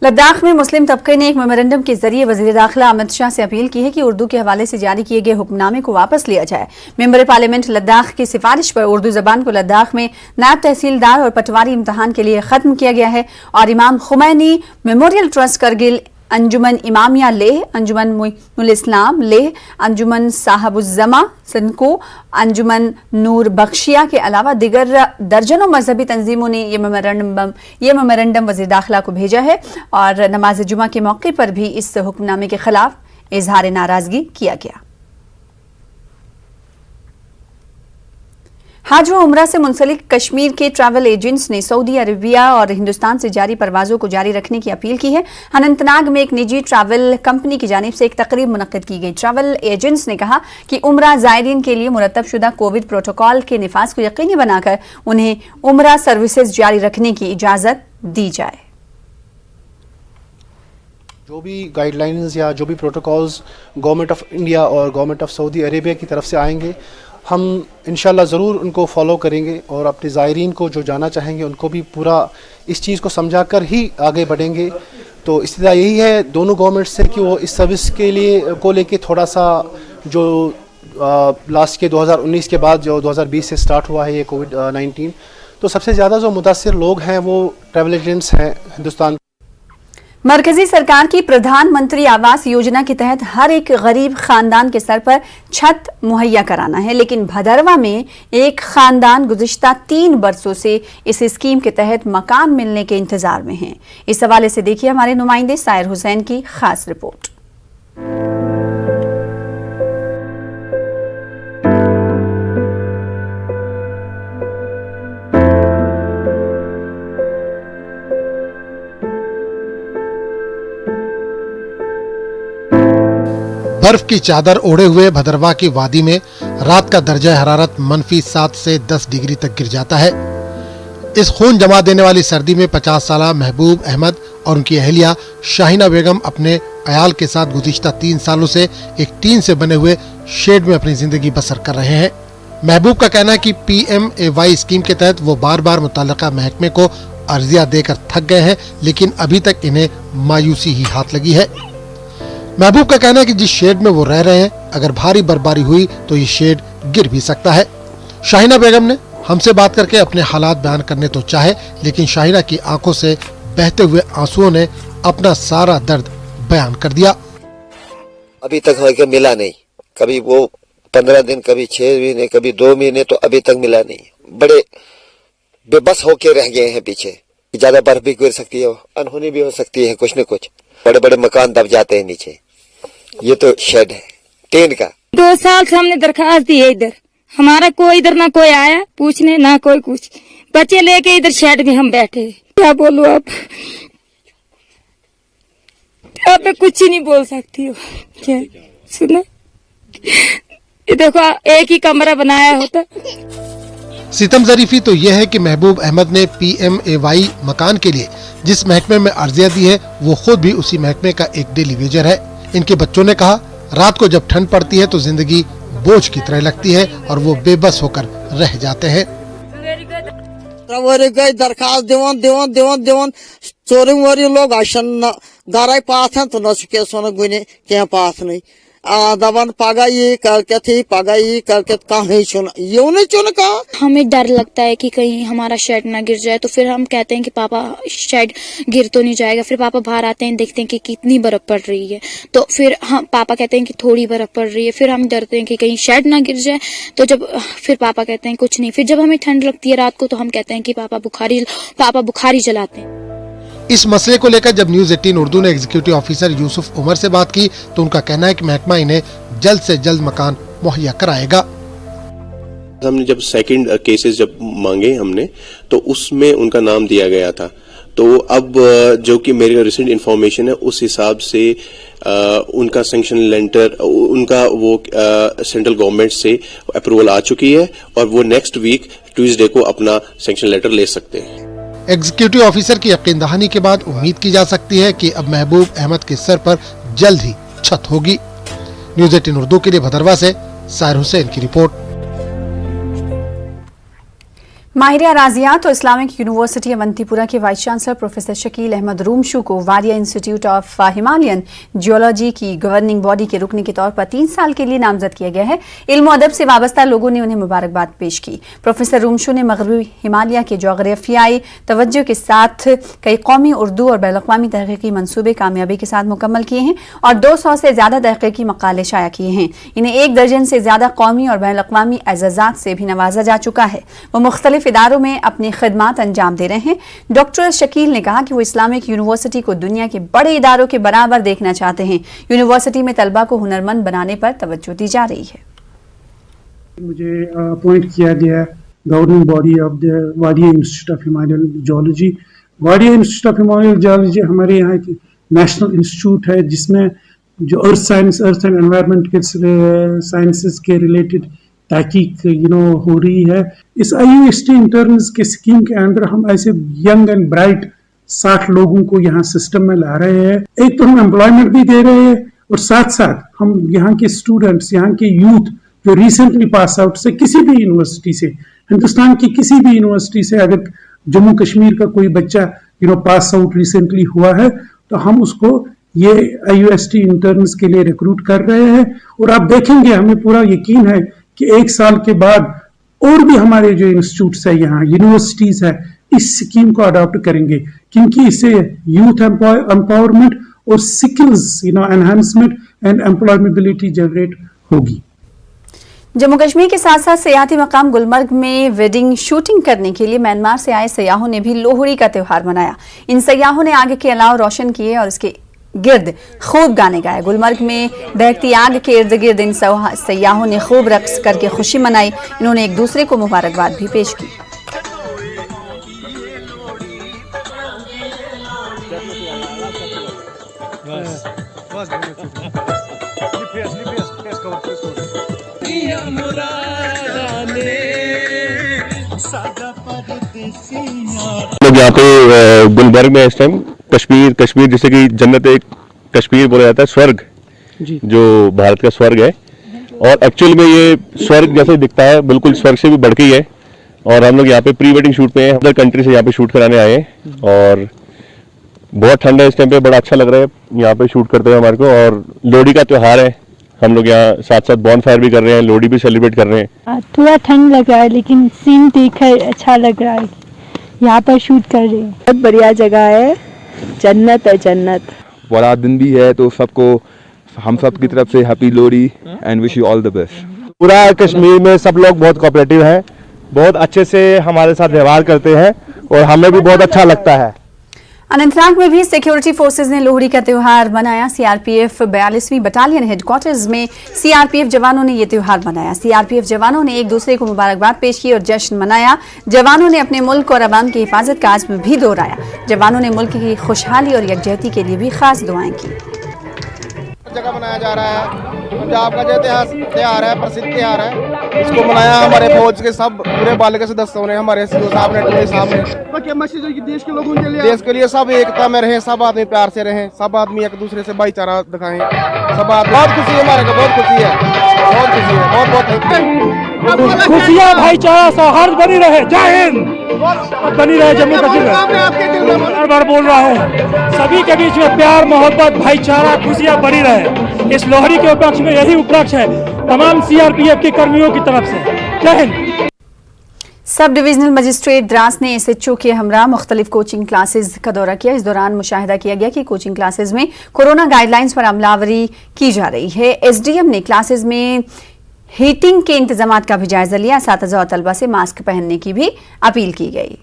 लद्दाख में मुस्लिम तबके ने एक मेमोरेंडम के जरिए वजीर दाखिला अमित शाह से अपील की है कि उर्दू के हवाले से जारी किए गए हुक्मनामे को वापस लिया जाए। मेंबर पार्लियामेंट लद्दाख की सिफारिश पर उर्दू जबान को लद्दाख में नायब तहसीलदार और पटवारी इम्तहान के लिए खत्म किया गया है और इमाम खुमैनी मेमोरियल ट्रस्ट करगिल, अंजुमन इमामिया लेह, अंजुमन मुइनुल इस्लाम लेह, अंजुमन साहबुज्जमा सिंधको, अंजुमन नूर बख्शिया के अलावा दिगर दर्जनों मजहबी तंजीमों ने ये मेमोरेंडम वज़ीर दाखिला को भेजा है और नमाज जुमा के मौके पर भी इस हुक्मनामे के खिलाफ इजहार नाराजगी किया गया। हज व उमरा से मुंसलिक कश्मीर के ट्रैवल एजेंट्स ने सऊदी अरबिया और हिंदुस्तान से जारी परवाजों को जारी रखने की अपील की है। अनंतनाग में एक निजी ट्रैवल कंपनी की जानिब से एक तकरीब मुनक्किद की गई। ट्रैवल एजेंट्स ने कहा कि उमरा ज़ायरीन के लिए मुरतब शुदा कोविड प्रोटोकॉल के निफाज को यकीनी बनाकर उन्हें उमरा सर्विसेज जारी रखने की इजाज़त दी जाए। जो भी गाइडलाइंस या जो भी प्रोटोकॉल्स गवर्नमेंट ऑफ इंडिया और गवर्नमेंट ऑफ सऊदी अरेबिया की तरफ से आएंगे, हम इंशाल्लाह ज़रूर उनको फॉलो करेंगे और अपने ज़ायरीन को जो जाना चाहेंगे उनको भी पूरा इस चीज़ को समझा कर ही आगे बढ़ेंगे। तो इस्तिदा यही है दोनों गवर्नमेंट से कि वो इस सर्विस के लिए को लेके थोड़ा सा जो लास्ट के 2019 के बाद जो 2020 से स्टार्ट हुआ है ये कोविड-19, तो सबसे ज़्यादा जो मुतासिर लोग हैं वो ट्रैवल एजेंट्स हैं हिंदुस्तान। मरकजी सरकार की प्रधानमंत्री आवास योजना के तहत हर एक गरीब खानदान के सर पर छत मुहैया कराना है, लेकिन भदरवा में एक खानदान गुज़िश्ता 3 बरसों से इस स्कीम के तहत मकान मिलने के इंतजार में हैं। इस हवाले से देखिए हमारे नुमाइंदे सायर हुसैन की खास रिपोर्ट। बर्फ की चादर ओढ़े हुए भदरवा की वादी में रात का दर्जा हरारत -7 से 10 डिग्री तक गिर जाता है। इस खून जमा देने वाली सर्दी में 50 साला महबूब अहमद और उनकी अहलिया शाहिना बेगम अपने अयाल के साथ गुज़िश्ता 3 सालों से एक टीन से बने हुए शेड में अपनी जिंदगी बसर कर रहे हैं। महबूब का कहना है कि PMAY स्कीम के तहत वो बार बार मुताल्लिका महकमे को अर्जिया देकर थक गए हैं, लेकिन अभी तक इन्हें मायूसी ही हाथ लगी है। महबूब का कहना है कि जिस शेड में वो रह रहे हैं, अगर भारी बर्फबारी हुई तो ये शेड गिर भी सकता है। शाहिना बेगम ने हमसे बात करके अपने हालात बयान करने तो चाहे, लेकिन शाहिना की आंखों से बहते हुए आंसुओं ने अपना सारा दर्द बयान कर दिया। अभी तक हमें मिला नहीं, कभी वो 15 दिन, कभी 6 महीने, कभी 2 महीने, तो अभी तक मिला नहीं। बड़े बेबस होके रह गए हैं पीछे। ज्यादा बर्फ भी गिर सकती है, अनहोनी भी हो सकती है, कुछ न कुछ बड़े बड़े मकान दब जाते हैं नीचे। ये तो शेड है टीन का। 2 साल से हमने दरखास्त दी है, इधर हमारा कोई इधर ना कोई आया पूछने, ना कोई कुछ। बच्चे लेके इधर शेड में हम बैठे। क्या बोलूं अब मैं कुछ ही नहीं बोल सकती हूँ। क्या सुनो, ये देखो एक ही कमरा बनाया होता। सितम ज़रीफी तो यह है कि महबूब अहमद ने PMAY मकान के लिए जिस महकमे में अर्जिया दी है वो खुद भी उसी महकमे का एक डेली वेजर है। इनके बच्चों ने कहा, रात को जब ठंड पड़ती है तो जिंदगी बोझ की तरह लगती है और वो बेबस होकर रह जाते हैं। दरखास्त दिवन चोरी वोरी लोग घर पाथ तो न सोन गुने क्या पाथ नहीं दबन पगाई करके कहीं चुन का। हमें डर लगता है कि कहीं हमारा शेड ना गिर जाए, तो फिर हम कहते हैं कि पापा शेड गिर तो नहीं जाएगा। फिर पापा बाहर आते हैं, देखते हैं कि कितनी बर्फ पड़ रही है, तो फिर हम पापा कहते हैं कि थोड़ी बर्फ पड़ रही है। फिर हम डरते हैं कि कहीं शेड ना गिर जाए, तो जब फिर पापा कहते हैं कुछ नहीं। फिर जब हमें ठंड लगती है रात को, तो हम कहते हैं कि पापा बुखारी जलाते हैं। इस मसले को लेकर जब न्यूज़ 18 उर्दू ने एग्जीक्यूटिव ऑफिसर यूसुफ उमर से बात की तो उनका कहना है कि महकमा इन्हें जल्द से जल्द मकान मुहैया कराएगा। हमने जब सेकंड केसेस जब मांगे हमने, तो उसमें उनका नाम दिया गया था। तो अब जो कि मेरी रिसेंट इन्फॉर्मेशन है उस हिसाब से उनका सैंक्शन लेटर, उनका वो सेंट्रल गवर्नमेंट से अप्रूवल आ चुकी है और वो नेक्स्ट वीक ट्यूसडे को अपना सैंक्शन लेटर ले सकते हैं। एग्जीक्यूटिव ऑफिसर की यकीन दहानी के बाद उम्मीद की जा सकती है कि अब महबूब अहमद के सर पर जल्द ही छत होगी। न्यूज़ 18 उर्दू के लिए भदरवा से सायर हुसैन की रिपोर्ट। माहिर अराजियात और इस्लामिक यूनिवर्सिटी अवंतीपुरा के vice chancellor professor Shakeel Ahmad Romshoo को Wadia institute of Himalayan geology की गवर्निंग बॉडी के रुकने के तौर पर 3 साल के लिए नामजद किया गया है। इल्म अदब से वाबस्ता लोगों ने उन्हें मुबारकबाद पेश की। प्रोफेसर रूमशू ने मगरबी हिमालय के जोग्राफियाई तवज्जो के साथ कई कौमी, उर्दू और बैनुल-अक़वामी तहक़ीक़ी मंसूबे कामयाबी के साथ मुकम्मल किए हैं और 200 से ज़्यादा तहक़ीक़ी मक़ाले शाया किए हैं। इन्हें 1 दर्जन से ज़्यादा कौमी और बैनुल-अक़वामी एज़ाज़ात से भी नवाजा जा चुका है। वो मुख्तलिफ इदारों में अपनी खिदमात अंजाम दे रहे हैं। डॉक्टर शकील ने कहा कि वो इस्लामिक यूनिवर्सिटी को दुनिया के बड़े इदारों के बराबर देखना चाहते हैं। यूनिवर्सिटी में तलबा को हुनरमंद बनाने पर तवज्जो दी जा रही है। मुझे अपॉइंट किया गया governing body of the Wadia institute of Himalayan geology. Wadia institute of Himalayan geology हमारे यहाँ की नेशनल इंस्टीट्यूट है जिसमें जो earth science, earth and environment के साइंसेस के रिलेटेड तहकीक हो रही है। इस IUST इंटर्न्स के स्कीम के अंदर हम ऐसे यंग एंड ब्राइट 60 लोगों को यहाँ सिस्टम में ला रहे हैं। एक तो हम एम्प्लॉयमेंट भी दे रहे हैं और साथ साथ हम यहाँ के स्टूडेंट्स, यहाँ के यूथ जो रिसेंटली पास आउट से किसी भी यूनिवर्सिटी से, हिंदुस्तान की किसी भी यूनिवर्सिटी से अगर जम्मू कश्मीर का कोई बच्चा पास आउट रिसेंटली हुआ है तो हम उसको ये IUST इंटर्न्स के लिए रिक्रूट कर रहे हैं। और आप देखेंगे, हमें पूरा यकीन है कि 1 साल के बाद और भी हमारे जो इंस्टीट्यूट्स है, यहाँ यूनिवर्सिटीज है, इस स्कीम को अडॉप्ट करेंगे क्योंकि इससे यूथ एम्पावरमेंट और स्किल्स एनहांसमेंट एंड एम्प्लॉयमेबिलिटी जनरेट होगी। जम्मू कश्मीर के साथ साथ सियाहती मकाम गुलमर्ग में वेडिंग शूटिंग करने के लिए म्यांमार से आए सयाहों ने भी लोहड़ी का त्योहार मनाया। इन सयाहों ने आग के अलाव रोशन किए और इसके गिर्द खूब गाने गाए। गुलमर्ग में दहकती आग के इर्द गिर्द इन सयाहों ने खूब रक्स करके खुशी मनाई। इन्होंने एक दूसरे को मुबारकबाद भी पेश की। लोग यहाँ पे गुलमर्ग में इस टाइम कश्मीर जैसे कि जन्नत, एक कश्मीर बोला जाता है, स्वर्ग जो भारत का स्वर्ग है, और एक्चुअल में ये स्वर्ग जैसे दिखता है, बिल्कुल स्वर्ग से भी बढ़ के ही है। और हम लोग यहाँ पे प्री वेडिंग शूट पे हैं, अदर कंट्री से यहाँ पे शूट कराने आए हैं और बहुत ठंड है इस टाइम पे, बड़ा अच्छा लग रहा है यहाँ पे शूट करते हुए हमारे को। और लोहड़ी का त्योहार है, हम लोग यहाँ साथ साथ बॉन फायर भी कर रहे हैं, लोहड़ी भी सेलिब्रेट कर रहे हैं। थोड़ा ठंड लग रहा है लेकिन सीन देखकर अच्छा लग रहा है, यहाँ पर शूट कर रहे हैं। बहुत बढ़िया जगह है, जन्नत है, जन्नत। बड़ा दिन भी है तो सबको हम सब की तरफ से happy Lohri and wish you all the best. पूरा कश्मीर में सब लोग बहुत कोऑपरेटिव हैं, बहुत अच्छे से हमारे साथ व्यवहार करते हैं और हमें भी बहुत अच्छा लगता है। अनंतनाग में भी सिक्योरिटी फोर्सेज ने लोहड़ी का त्योहार मनाया। CRPF 42वीं बटालियन हेडक्वार्टर्स में CRPF जवानों ने ये त्योहार मनाया। CRPF जवानों ने एक दूसरे को मुबारकबाद पेश की और जश्न मनाया। जवानों ने अपने मुल्क और अवाम की हिफाजत का आज़्म भी दोहराया। जवानों ने मुल्क की खुशहाली और यकजहती के लिए भी खास दुआएं की। जगह मनाया जा रहा है, पंजाब का जो त्योहार है, प्रसिद्ध त्योहार है, इसको मनाया हमारे फौज के सब पूरे बाल के सदस्यों ने, हमारे CO साहब ने, DO साहब ने। देश के लोगों के लिए, देश के लिए सब एकता में रहें, सब आदमी प्यार से रहें, सब आदमी एक दूसरे से भाईचारा दिखाएं, सब आदमी। बहुत खुशी है हमारे को, बहुत खुशी है, बहुत खुशी है, बहुत बहुत खुशियाँ, भाईचारा, सौहार्द बनी रहे। जय हिंद बनी रहे। जम्मू कश्मीर बार बार बोल रहा हूँ, सभी के बीच में प्यार, मोहब्बत, भाईचारा, खुशियाँ बनी रहे। इस लोहड़ी के उपलक्ष्य में यही उपलक्ष्य है तमाम CRPF के कर्मियों की तरफ से। जय Hind. Sub divisional magistrate Dras ने SHO के हमरा मुख्तलिफ कोचिंग क्लासेस का दौरा किया। इस दौरान मुशाहिदा किया गया कि कोचिंग क्लासेस में कोरोना गाइडलाइंस पर अमलावरी की जा रही है। SDM ने क्लासेस में हीटिंग के इंतजाम का भी जायजा लिया। असातिज़ा और तलबा से मास्क पहनने की भी अपील की गई।